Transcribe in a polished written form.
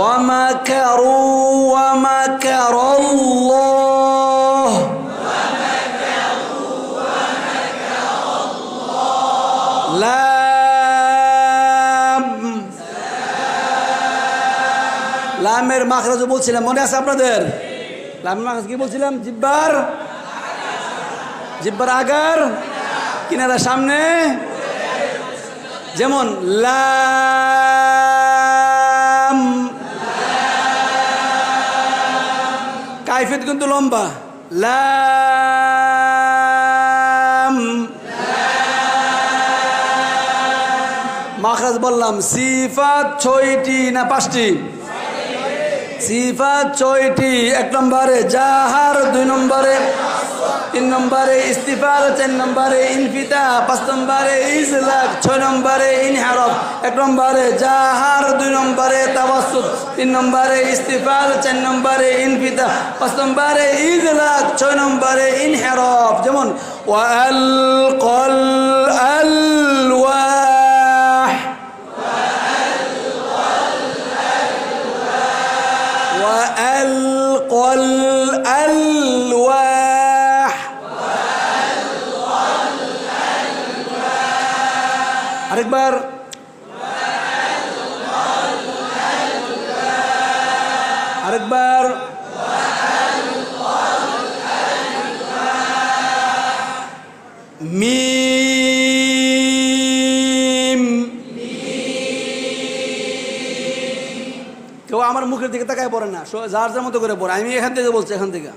ومكروا ومكر الله লামের মাখরাজ বলছিলাম, মনে আছে আপনাদের? লামের মাখরাজ কি বলছিলাম? জিব্বার আগার, কিনারা সামনে। যেমন লাম, কাইফিয়ত কিন্তু লম্বা। লাম মাখরাজ বললাম। সিফাত 6টি না 5টি? সিফাত 6টি। 1 নম্বরে জাহার, 2 নম্বরে, 3 নম্বরে ইস্তিফাল, 4 নম্বরে ইনফিতা, 5 নম্বরে ইজলাক, 6 নম্বরে ইনহারাফ। 1 নম্বরে জাহার, 2 নম্বরে তাওয়াসসুত, 3 নম্বরে ইস্তিফাল, 4 নম্বরে ইনফিতা, 5 নম্বরে ইজলাক, 6 নম্বরে ইনহারাফ। যেমন ওয়ালকাল আলওয়াহ, ওয়ালকাল আলওয়াহ। আরেকবার, আরেকবার। মিম। কেউ আমার মুখের দিকে তাকায় পড়ে না, যার যার মতো করে পড়ে। আমি এখান থেকে বলছি, এখান থেকে।